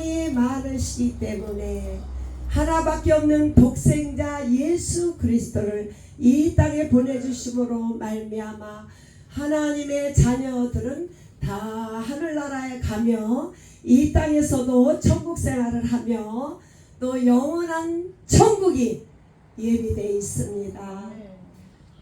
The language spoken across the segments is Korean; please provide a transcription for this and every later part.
사랑이 많으시기 때문에 하나밖에 없는 독생자 예수 그리스도를 이 땅에 보내주심으로 말미암아 하나님의 자녀들은 다 하늘나라에 가며 이 땅에서도 천국 생활을 하며 또 영원한 천국이 예비되어 있습니다.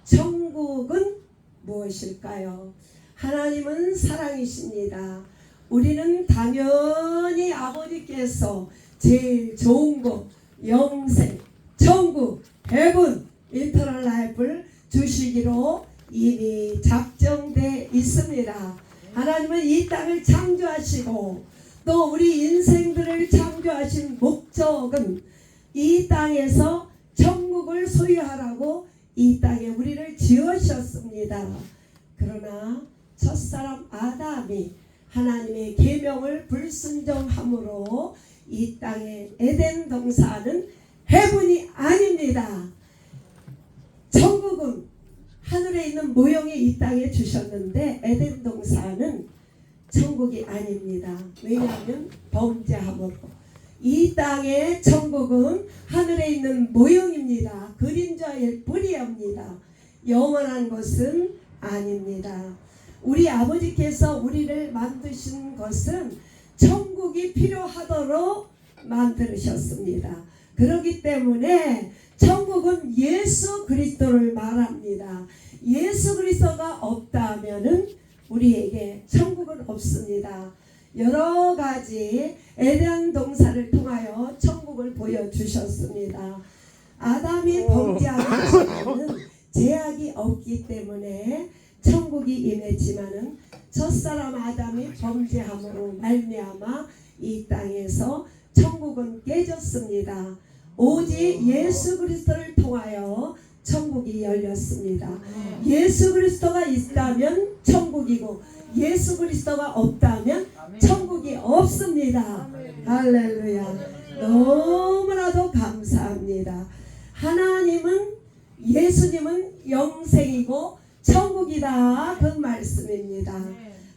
천국은 무엇일까요? 하나님은 사랑이십니다. 우리는 당연히 아버지께서 제일 좋은 곳, 영생, 천국, heaven, eternal life를 주시기로 이미 작정되어 있습니다. 하나님은 이 땅을 창조하시고 또 우리 인생들을 창조하신 목적은 이 땅에서 천국을 소유하라고 이 땅에 우리를 지으셨습니다. 그러나 첫사람 아담이 하나님의 계명을 불순종함으로 이 땅의 에덴 동산은 해분이 아닙니다. 천국은 하늘에 있는 모형이 이 땅에 주셨는데 에덴 동산은 천국이 아닙니다. 왜냐하면 범죄함으로. 이 땅의 천국은 하늘에 있는 모형입니다. 그림자일 뿐이옵니다. 영원한 것은 아닙니다. 우리 아버지께서 우리를 만드신 것은 천국이 필요하도록 만드셨습니다. 그렇기 때문에 천국은 예수 그리스도를 말합니다. 예수 그리스도가 없다면은 우리에게 천국은 없습니다. 여러 가지 에덴 동산을 통하여 천국을 보여주셨습니다. 아담이 범죄하기 전에는 제약이 없기 때문에 천국이 임했지만은 첫사람 아담이 범죄함으로 말미암아 이 땅에서 천국은 깨졌습니다. 오직 예수 그리스도를 통하여 천국이 열렸습니다. 예수 그리스도가 있다면 천국이고 예수 그리스도가 없다면 천국이 없습니다. 할렐루야. 너무나도 감사합니다. 하나님은 예수님은 영생이고 천국이다 그 말씀입니다.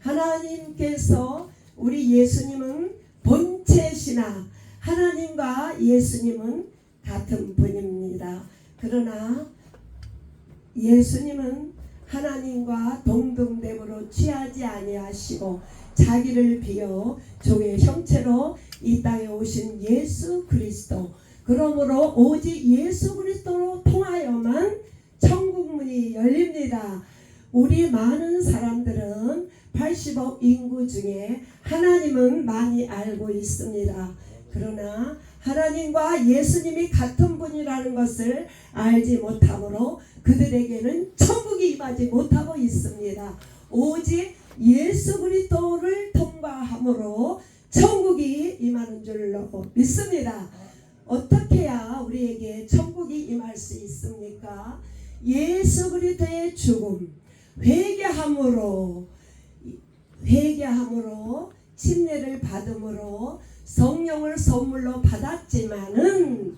하나님께서 우리 예수님은 본체시나 하나님과 예수님은 같은 분입니다. 그러나 예수님은 하나님과 동등됨으로 취하지 아니하시고 자기를 비어 종의 형체로 이 땅에 오신 예수 그리스도, 그러므로 오직 예수 그리스도로 통하여만 천국문이 열립니다. 우리 많은 사람들은 80억 인구 중에 하나님은 많이 알고 있습니다. 그러나 하나님과 예수님이 같은 분이라는 것을 알지 못하므로 그들에게는 천국이 임하지 못하고 있습니다. 오직 예수 그리스도를 통과함으로 천국이 임하는 줄로 믿습니다. 어떻게 해야 우리에게 천국이 임할 수 있습니까? 예수 그리스도의 죽음, 회개함으로 침례를 받음으로 성령을 선물로 받았지만은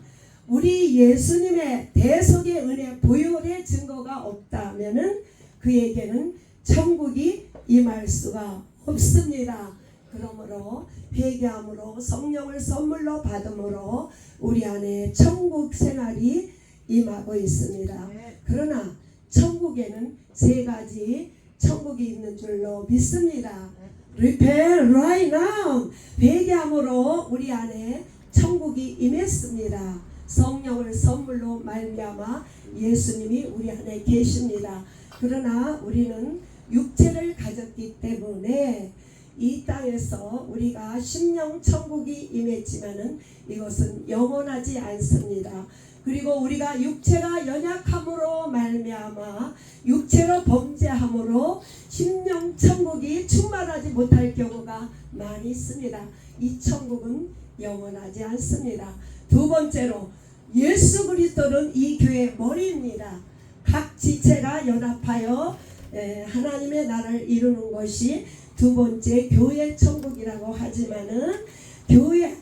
우리 예수님의 대속의 은혜 보혈의 증거가 없다면은 그에게는 천국이 임할 수가 없습니다. 그러므로 회개함으로 성령을 선물로 받음으로 우리 안에 천국 생활이 임하고 있습니다. 그러나 천국에는 세 가지 천국이 있는 줄로 믿습니다. Repent right now. 회개함으로 우리 안에 천국이 임했습니다. 성령을 선물로 말미암아 예수님이 우리 안에 계십니다. 그러나 우리는 육체를 가졌기 때문에 이 땅에서 우리가 심령 천국이 임했지만은 이것은 영원하지 않습니다. 그리고 우리가 육체가 연약함으로 말미암아 육체로 범죄함으로 심령 천국이 충만하지 못할 경우가 많이 있습니다. 이 천국은 영원하지 않습니다. 두 번째로 예수 그리스도는 이 교회의 머리입니다. 각 지체가 연합하여 하나님의 나라를 이루는 것이 두 번째 교회 천국이라고 하지만은 교회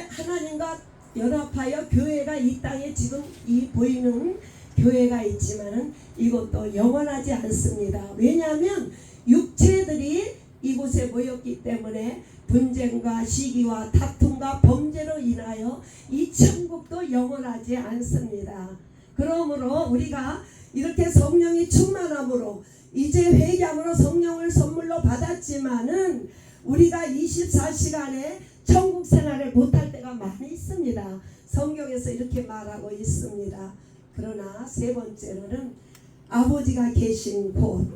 하나님과 연합하여 교회가 이 땅에 지금 이 보이는 교회가 있지만은 이것도 영원하지 않습니다. 왜냐하면 육체들이 이곳에 모였기 때문에 분쟁과 시기와 다툼과 범죄로 인하여 이 천국도 영원하지 않습니다. 그러므로 우리가 이렇게 성령이 충만함으로 이제 회개함으로 성령을 선물로 받았지만은 우리가 24시간에 천국 생활을 못할 때가 많이 있습니다. 성경에서 이렇게 말하고 있습니다. 그러나 세 번째로는 아버지가 계신 곳,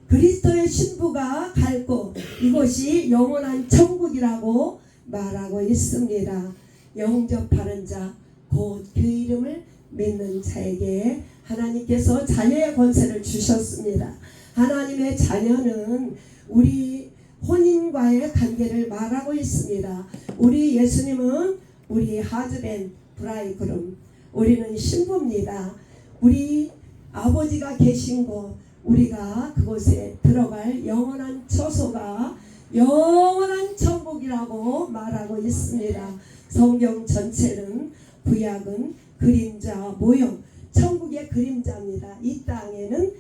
그리스도의 신부가 갈 곳, 이곳이 영원한 천국이라고 말하고 있습니다. 영접하는 자, 곧 그 이름을 믿는 자에게 하나님께서 자녀의 권세를 주셨습니다. 하나님의 자녀는 우리 혼인과의 관계를 말하고 있습니다. 우리 예수님은 우리 하즈벤 브라이그룸, 우리는 신부입니다. 우리 아버지가 계신 곳, 우리가 그곳에 들어갈 영원한 처소가 영원한 천국이라고 말하고 있습니다. 성경 전체는 구약은 그림자 모형, 천국의 그림자입니다. 이 땅에는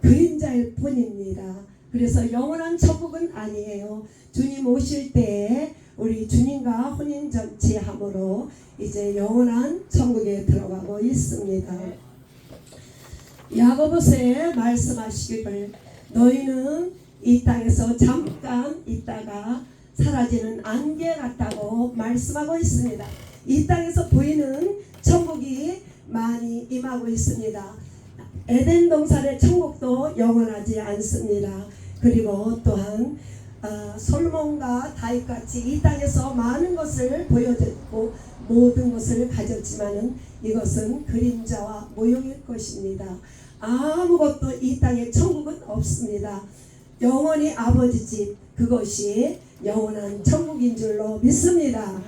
그림자일 뿐입니다. 그래서 영원한 천국은 아니에요. 주님 오실 때 우리 주님과 혼인잔치함으로 이제 영원한 천국에 들어가고 있습니다. 야고보서에 말씀하시기를 너희는 이 땅에서 잠깐 있다가 사라지는 안개 같다고 말씀하고 있습니다. 이 땅에서 보이는 천국이 많이 임하고 있습니다. 에덴 동산의 천국도 영원하지 않습니다. 그리고 또한 솔로몬과 다윗같이 이 땅에서 많은 것을 보여줬고 모든 것을 가졌지만은 이것은 그림자와 모형일 것입니다. 아무것도 이 땅에 천국은 없습니다. 영원히 아버지 집, 그것이 영원한 천국인 줄로 믿습니다.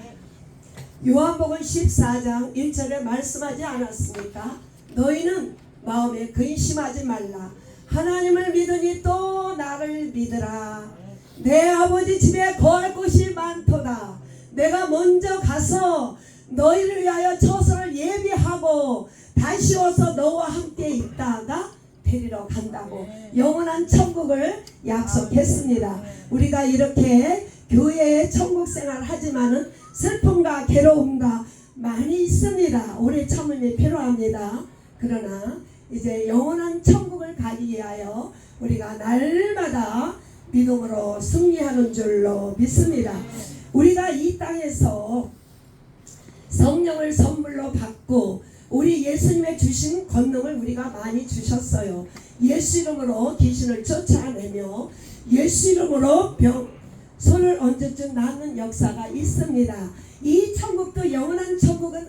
요한복음 14장 1절에 말씀하지 않았습니까? 너희는 마음에 근심하지 말라. 하나님을 믿으니 또 나를 믿으라. 내 아버지 집에 거할 곳이 많도다. 내가 먼저 가서 너희를 위하여 처소를 예비하고 다시 와서 너와 함께 있다가 데리러 간다고 영원한 천국을 약속했습니다. 우리가 이렇게 교회에 천국 생활을 하지만은 슬픔과 괴로움과 많이 있습니다. 오래 참음이 필요합니다. 그러나 이제 영원한 천국을 가기 위하여 우리가 날마다 믿음으로 승리하는 줄로 믿습니다. 우리가 이 땅에서 성령을 선물로 받고 우리 예수님의 주신 권능을 우리가 많이 주셨어요. 예수 이름으로 귀신을 쫓아내며 예수 이름으로 손을 얹어준 낫는 역사가 있습니다. 이 천국도 영원한 천국은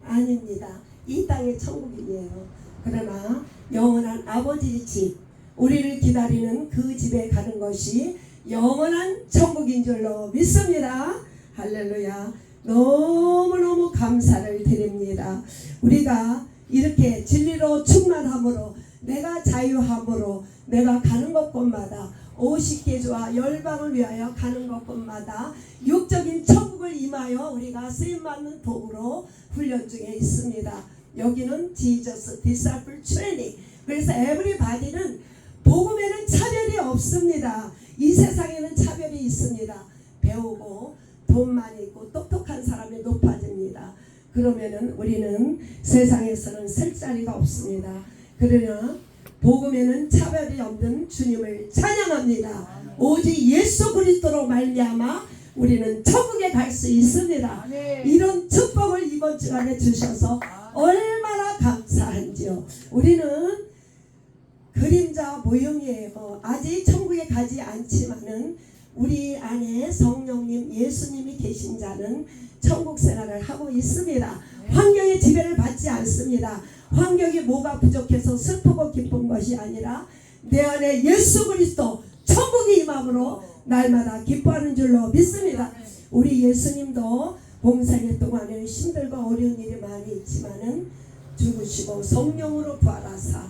아닙니다. 이 땅의 천국이에요. 그러나 영원한 아버지 집, 우리를 기다리는 그 집에 가는 것이 영원한 천국인 줄로 믿습니다. 할렐루야. 너무너무 감사를 드립니다. 우리가 이렇게 진리로 충만함으로 내가 자유함으로 내가 가는 곳곳마다 50개주와 열방을 위하여 가는 곳곳마다 육적인 천국을 임하여 우리가 쓰임받는 도구로 훈련 중에 있습니다. 여기는 지저스 디사플 트레이닝. 그래서 에브리바디는 복음에는 차별이 없습니다. 이 세상에는 차별이 있습니다. 배우고 돈 많이 있고 똑똑한 사람이 높아집니다. 그러면은 우리는 세상에서는 셀 자리가 없습니다. 그러나 복음에는 차별이 없는 주님을 찬양합니다. 오직 예수 그리스도로 말미암아 우리는 천국에 갈 수 있습니다. 이런 축복을 이번 주간에 주셔서 얼마나 감사한지요. 우리는 그림자 모형이에요. 아직 천국에 가지 않지만은 우리 안에 성령님 예수님이 계신 자는 천국 생활을 하고 있습니다. 환경의 지배를 받지 않습니다. 환경이 뭐가 부족해서 슬프고 기쁜 것이 아니라 내 안에 예수 그리스도 천국이 임함으로 날마다 기뻐하는 줄로 믿습니다. 우리 예수님도 봉사일 동안에 힘들고 어려운 일이 많이 있지만은 죽으시고 성령으로 부활하사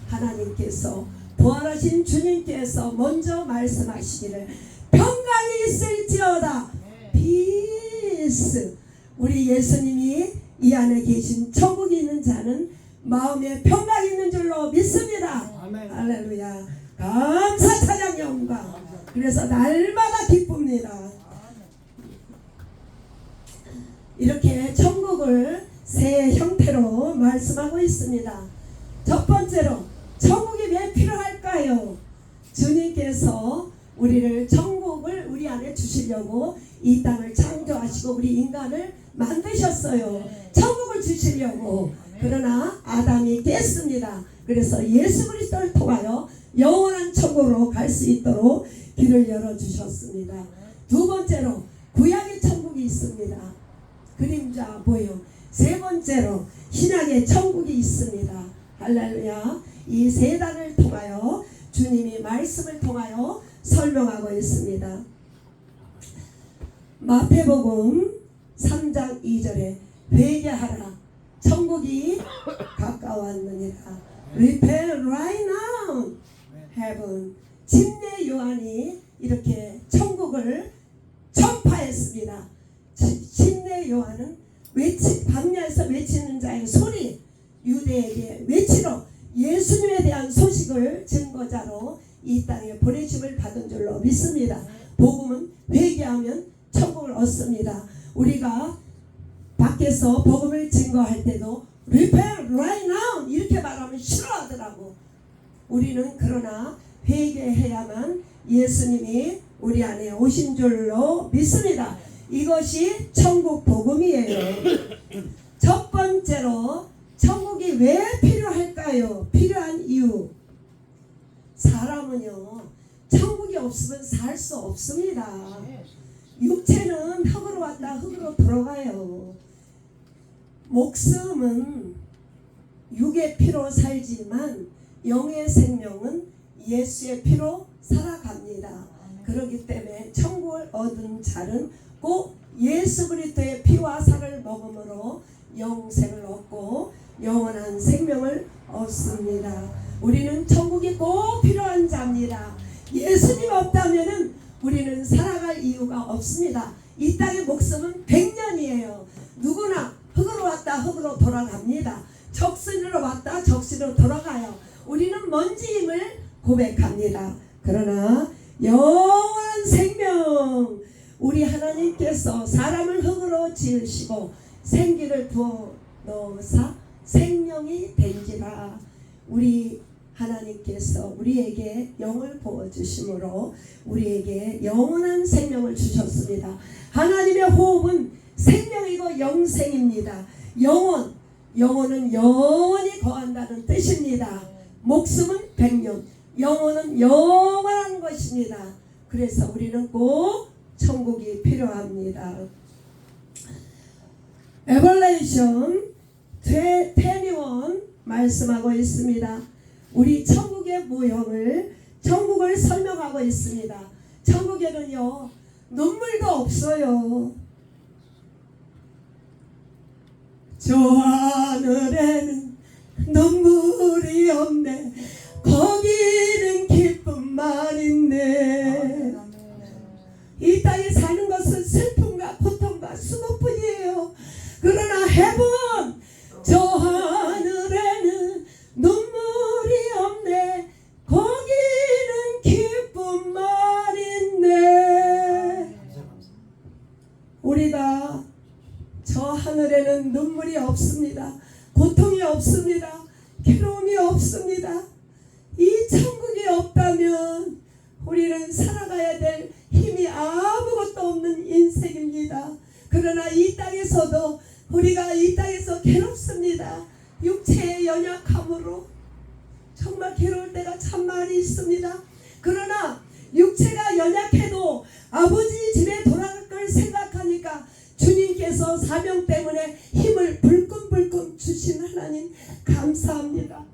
하나님께서 부활하신 주님께서 먼저 말씀하시기를 평강이 있을지어다. 피스. 우리 예수님이 이 안에 계신 천국에 있는 자는 마음에 평강이 있는 줄로 믿습니다. 아멘. 할렐루야. 감사 찬양 영광 그래서 날마다 기쁩니다. 이렇게 천국을 세 형태로 말씀하고 있습니다. 첫 번째로 천국이 왜 필요할까요? 주님께서 우리를 천국을 우리 안에 주시려고 이 땅을 창조하시고 우리 인간을 만드셨어요. 천국을 주시려고. 그러나 아담이 깼습니다. 그래서 예수 그리스도를 통하여 영원한 천국으로 갈 수 있도록 길을 열어주셨습니다. 두 번째로 구약의 천국이 있습니다. 그림자 모형. 세 번째로 신약의 천국이 있습니다. 할렐루야. 이 세 단을 통하여 주님이 말씀을 통하여 설명하고 있습니다. 마태복음 3장 2절에 회개하라 천국이 가까웠느니라. Repent right now heaven. 침례 요한이 이렇게 천국을 전파했습니다. 침례 요한은 광야에서 외치는 자의 소리, 유대에게 외치러 예수님에 대한 소식을 증거자로 이 땅에 보내심을 받은 줄로 믿습니다. 복음은 회개하면 천국을 얻습니다. 우리가 밖에서 복음을 증거할 때도 Repent right now 이렇게 말하면 싫어하더라고. 우리는 그러나 회개해야만 예수님이 우리 안에 오신 줄로 믿습니다. 이것이 천국 복음이에요. 첫 번째로 천국이 왜 필요할까요? 필요한 이유. 사람은요 천국이 없으면 살 수 없습니다. 육체는 흙으로 왔다 흙으로 돌아가요. 목숨은 육의 피로 살지만 영의 생명은 예수의 피로 살아갑니다. 그렇기 때문에 천국을 얻은 자는 꼭 예수 그리스도의 피와 살을 먹음으로 영생을 얻고 영원한 생명을 얻습니다. 우리는 천국이 꼭 필요한 자입니다. 예수님 없다면은 우리는 살아갈 이유가 없습니다. 이 땅의 목숨은 100년이에요. 누구나 흙으로 왔다 흙으로 돌아갑니다. 적신으로 왔다 적신으로 돌아가요. 우리는 먼지임을 고백합니다. 그러나 영원한 생명, 우리 하나님께서 사람을 흙으로 지으시고 생기를 부어 넣으사 생명이 된지라. 우리 하나님께서 우리에게 영을 부어주심으로 우리에게 영원한 생명을 주셨습니다. 하나님의 호흡은 생명이고 영생입니다. 영혼은 영원히 거한다는 뜻입니다. 목숨은 100년, 영혼은 영원한 것입니다. 그래서 우리는 꼭 천국이 필요합니다. 레벨레이션 21 말씀하고 있습니다. 우리 천국의 모형을 천국을 설명하고 있습니다. 천국에는요 눈물도 없어요. 저 하늘에는 눈물이 없네. 거기는 기쁨만 있네. 이 땅에 사는 것은 슬픔과 고통과 수고뿐이에요. 그러나 heaven, 저 하늘에는 눈물이 없네. 거기는 기쁨만 있네. 우리가 저 하늘에는 눈물이 없습니다. 고통이 없습니다. 괴로움이 없습니다. 이 천국이 없다면 우리는 살아가야 될 힘이 아무것도 없는 인생입니다. 그러나 이 땅에서도 우리가 이 땅에서 괴롭습니다. 육체의 연약함으로 정말 괴로울 때가 참 많이 있습니다. 그러나 육체가 연약해도 아버지 집에 돌아갈 걸 생각하니까 주님께서 사명 때문에 힘을 불끈불끈 주신 하나님 감사합니다.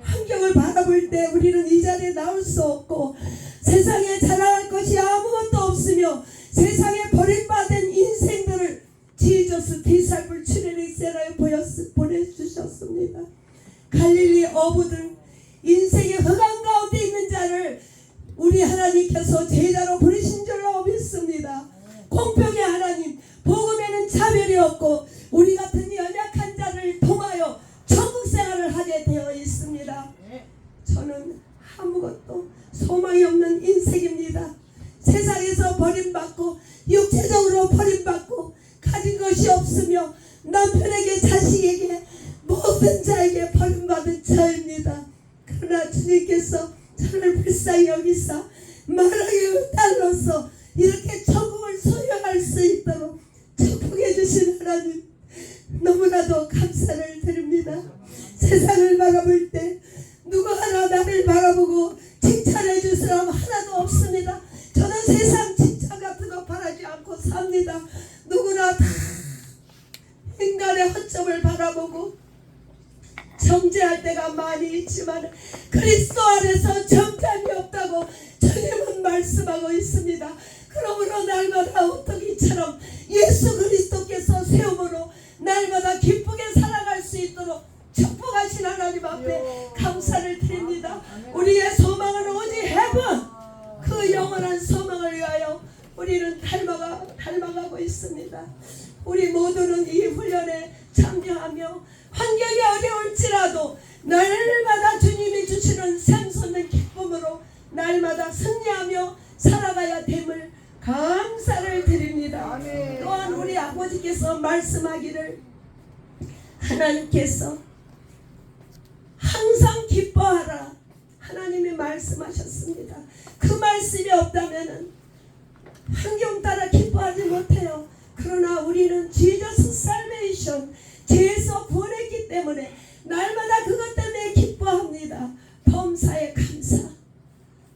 환경을 바라볼 때 우리는 이 자리에 나올 수 없고 세상에 자랑할 것이 아무것도 없으며 세상에 버림받은 인생들을 지저스 디사이플 출애굽세라에 보내주셨습니다. 갈릴리 어부들, 인생의 흑암 가운데 있는 자를 우리 하나님께서 제자로 부르신 줄로 믿습니다. 공평의 하나님, 복음에는 차별이 없고 우리 같은 연약한 자를 통하여 천국 생활을 하게 되어 있습니다. 저는 아무것도 소망이 없는 인생입니다. 감사를 드립니다. 세상을 바라볼 때 누구 하나 나를 바라보고 칭찬해 줄 사람 하나도 없습니다. 저는 세상 칭찬 같은 거 바라지 않고 삽니다. 누구나 다 인간의 허점을 바라보고 정죄할 때가 많이 있지만 그리스도 안에서 정죄함이 없다고 주님은 말씀하고 있습니다. 그러므로 날마다 오토기처럼 예수 그리스도께서 세움으로 날마다 기쁘게 살아갈 수 있도록 축복하신 하나님 앞에 감사를 드립니다. 우리의 소망은 오직 헤븐, 그 영원한 소망을 위하여 우리는 닮아가고 있습니다. 우리 모두는 이 훈련에 참여하며 환경이 어려울지라도 날마다 주님이 주시는 샘솟는 기쁨으로 날마다 승리하며 살아가야 됨을 감사를 드립니다. 아멘. 또한 우리 아버지께서 말씀하기를 하나님께서 항상 기뻐하라 하나님이 말씀하셨습니다. 그 말씀이 없다면 환경 따라 기뻐하지 못해요. 그러나 우리는 지저스 살베이션, 죄에서 구원했기 때문에 날마다 그것 때문에 기뻐합니다. 범사에 감사,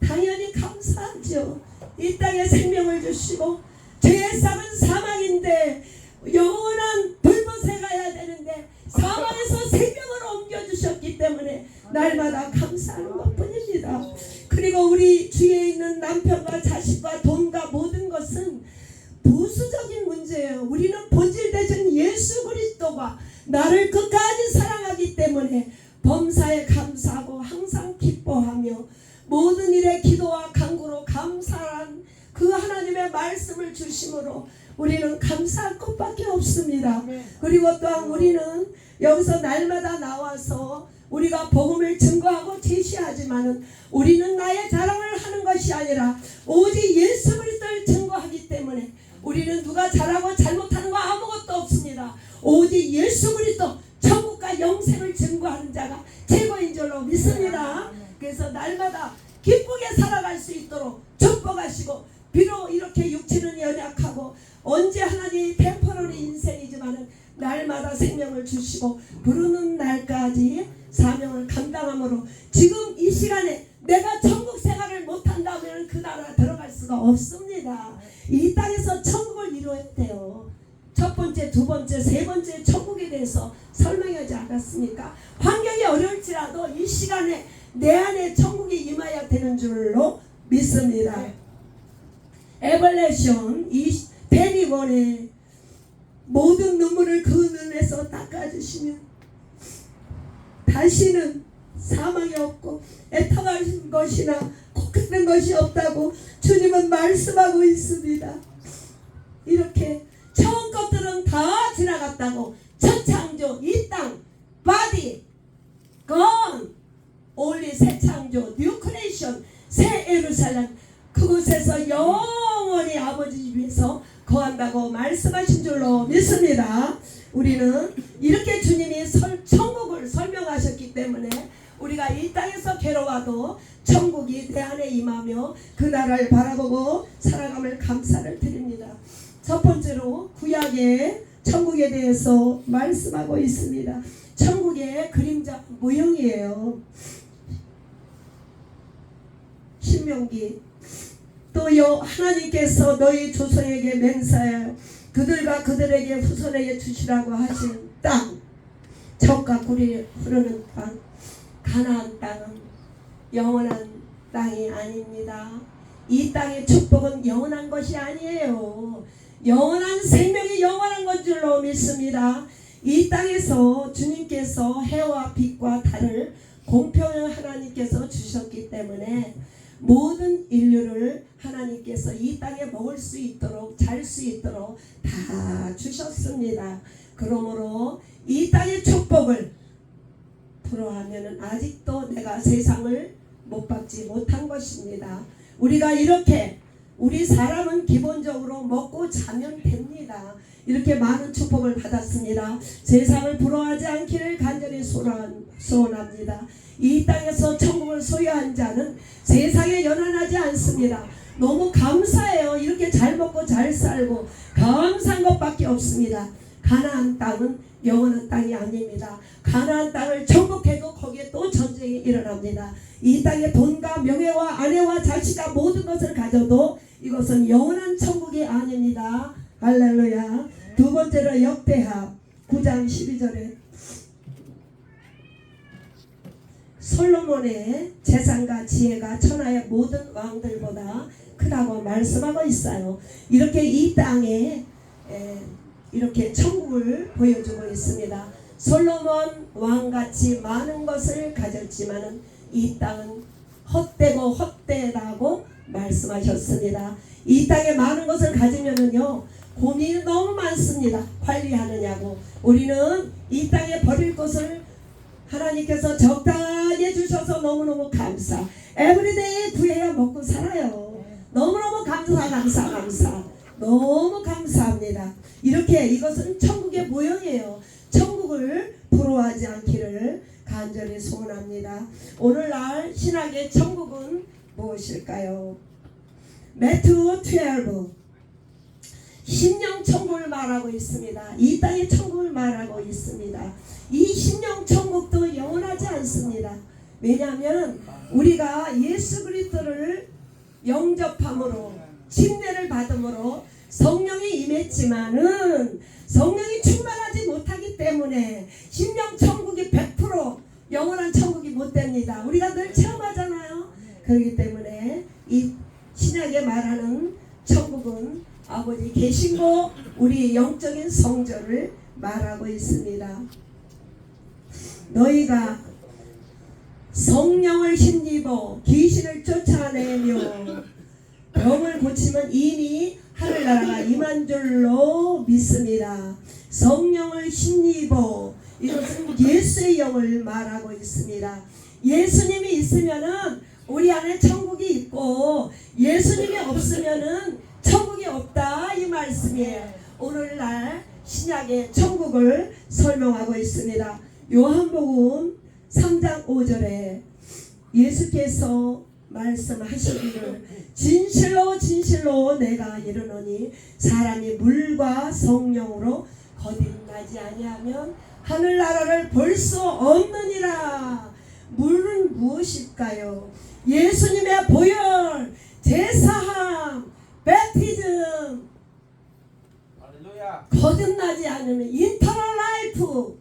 당연히 감사하죠. 이 땅에 생명을 주시고 죄의 삭은 사망인데 영원한 불못에 가야 되는데 사망에서 생명으로 옮겨주셨기 때문에 날마다 감사하는 것뿐입니다. 그리고 우리 주위에 있는 남편과 자식과 돈과 모든 것은 부수적인 문제예요. 우리는 본질 대신 예수 그리스도가 나를 끝까지 사랑하기 때문에 범사에 감사하고 항상 기뻐하며 모든 일에 기도와 간구로 감사한 그 하나님의 말씀을 주심으로 우리는 감사할 것밖에 없습니다. 그리고 또한 우리는 여기서 날마다 나와서 우리가 복음을 증거하고 제시하지만은 우리는 나의 자랑을 하는 것이 아니라 오직 예수 그리스도를 증거하기 때문에 우리는 누가 잘하고 잘못하는 거 아무것도 없습니다. 오직 예수 그리스도 천국과 영생을 증거하는 자가 최고인 줄로 믿습니다. 그래서 날마다 기쁘게 살아갈 수 있도록 축복하시고, 비록 이렇게 육체는 연약하고 언제 하나님이 템포러리 인생이지만은 날마다 생명을 주시고 부르는 날까지 사명을 감당함으로 지금 이 시간에 내가 천국 생활을 못한다면 그 나라 들어갈 수가 없습니다. 이 땅에서 천국을 이루어야 돼요. 첫 번째, 두 번째, 세 번째 천국에 대해서 설명하지 않았습니까? 환경이 어려울지라도 이 시간에 내 안에 천국이 임해야 되는 줄로 믿습니다. 에벌레이션 102번에 모든 눈물을 그 눈에서 닦아주시면 다시는 사망이 없고 애통하는 것이나 곡하는 것이 없다고 주님은 말씀하고 있습니다. 이렇게 처음 것들은 다 지나갔다고, 첫 창조, 이 땅, body, gone, only 새 창조, new creation, 새 예루살렘, 그곳에서 영원히 아버지 집에서 거한다고 말씀하신 줄로 믿습니다. 우리는 이렇게 주님이 천국을 설명하셨기 때문에 우리가 이 땅에서 괴로워도 천국이 내 안에 임하며 그 나라를 바라보고 살아감을 감사를 드립니다. 첫 번째로 구약의 천국에 대해서 말씀하고 있습니다. 천국의 그림자 모형이에요. 신명기. 또요 하나님께서 너희 조상에게 맹세하여 그들과 그들에게 후손에게 주시라고 하신 땅, 젖과 꿀이 흐르는 땅, 가나안 땅은 영원한 땅이 아닙니다. 이 땅의 축복은 영원한 것이 아니에요. 영원한 생명이 영원한 것 줄로 믿습니다. 이 땅에서 주님께서 해와 빛과 달을 공평한 하나님께서 주셨기 때문에 모든 인류를 하나님께서 이 땅에 먹을 수 있도록, 잘 수 있도록 다 주셨습니다. 그러므로 이 땅의 축복을 부러워하면 아직도 내가 세상을 못 받지 못한 것입니다. 우리가 이렇게, 우리 사람은 기본적으로 먹고 자면 됩니다. 이렇게 많은 축복을 받았습니다. 세상을 부러워하지 않기를 간절히 소원합니다. 이 땅에서 천국을 소유한 자는 세상에 연연하지 않습니다. 너무 감사해요. 이렇게 잘 먹고 잘 살고 감사한 것밖에 없습니다. 가나안 땅은 영원한 땅이 아닙니다. 가나안 땅을 정복해도 거기에 또 전쟁이 일어납니다. 이 땅에 돈과 명예와 아내와 자식과 모든 것을 가져도 이것은 영원한 천국이 아닙니다. 할렐루야. 두 번째로 역대하 9장 12절에 솔로몬의 재산과 지혜가 천하의 모든 왕들보다 크다고 말씀하고 있어요. 이렇게 이 땅에 이렇게 천국을 보여주고 있습니다. 솔로몬 왕같이 많은 것을 가졌지만은 이 땅은 헛되고 헛되다고 말씀하셨습니다. 이 땅에 많은 것을 가지면은요 고민이 너무 많습니다. 관리하느냐고. 우리는 이 땅에 버릴 것을 하나님께서 적당하게 주셔서 너무너무 감사. 에브리데이 구해야 먹고 살아요. 너무너무 감사. 너무 감사합니다. 이렇게 이것은 천국의 모형이에요. 천국을 부러워하지 않기를 간절히 소원합니다. 오늘날 신학의 천국은 무엇일까요? 매튜 12 심령 천국을 말하고 있습니다. 이 땅의 천국을 말하고 있습니다. 이 심령 천국도 영원하지 않습니다. 왜냐하면 우리가 예수 그리스도를 영접함으로 침례를 받음으로 성령이 임했지만은 성령이 충만하지 못하기 때문에 심령 천국이 100% 영원한 천국이 못 됩니다. 우리가 늘 체험하잖아요. 그렇기 때문에 이 신약에 말하는 천국은 아버지 계신 곳 우리 영적인 성전을 말하고 있습니다. 너희가 성령을 힘입어 귀신을 쫓아내며 병을 고치면 이미 하늘나라가 임한 줄로 믿습니다. 성령을 힘입어 이것은 예수의 영을 말하고 있습니다. 예수님이 있으면은 우리 안에 천국이 있고 예수님이 없으면은 천국이 없다 이 말씀이에요. 오늘날 신약의 천국을 설명하고 있습니다. 요한복음 3장 5절에 예수께서 말씀하시기를 진실로 진실로 내가 이르노니 사람이 물과 성령으로 거듭나지 아니하면 하늘나라를 볼 수 없느니라. 물은 무엇일까요? 예수님의 보혈, 제사함, 배티즘. 거듭나지 않으면 인터널 라이프.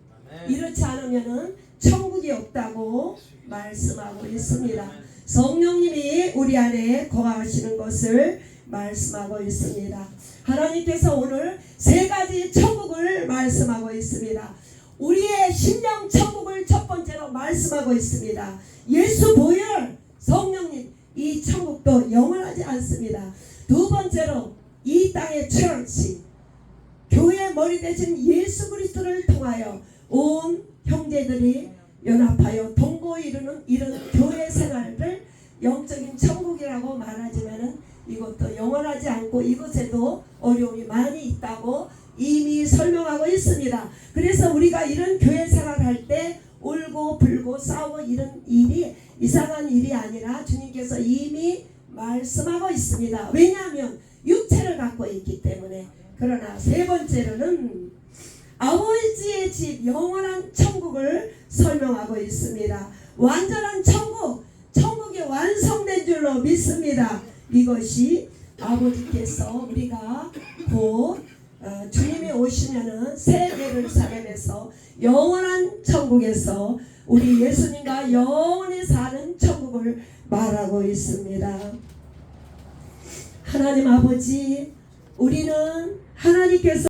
이렇지 않으면 천국이 없다고 말씀하고 있습니다. 성령님이 우리 안에 거하시는 것을 말씀하고 있습니다. 하나님께서 오늘 세 가지 천국을 말씀하고 있습니다. 우리의 심령 천국을 첫 번째로 말씀하고 있습니다. 예수 보혈, 성령님, 이 천국도 영원하지 않습니다. 두 번째로 이 땅의 처치, 교회의 머리 대신 예수 그리스도를 통하여 온 형제들이 연합하여 동거 이루는 이런 교회 생활을 영적인 천국이라고 말하지만은 이것도 영원하지 않고 이것에도 어려움이 많이 있다고 이미 설명하고 있습니다. 그래서 우리가 이런 교회 생활할 때 울고 불고 싸우고 이런 일이 이상한 일이 아니라 주님께서 이미 말씀하고 있습니다. 왜냐하면 육체를 갖고 있기 때문에. 그러나 세 번째로는 아버지의 집 영원한 천국을 설명하고 있습니다. 완전한 천국, 천국이 완성된 줄로 믿습니다. 이것이 아버지께서 우리가 곧 주님이 오시면은 새 예루살렘에서 영원한 천국에서 우리 예수님과 영원히 사는 천국을 말하고 있습니다. 하나님 아버지, 우리는 하나님께서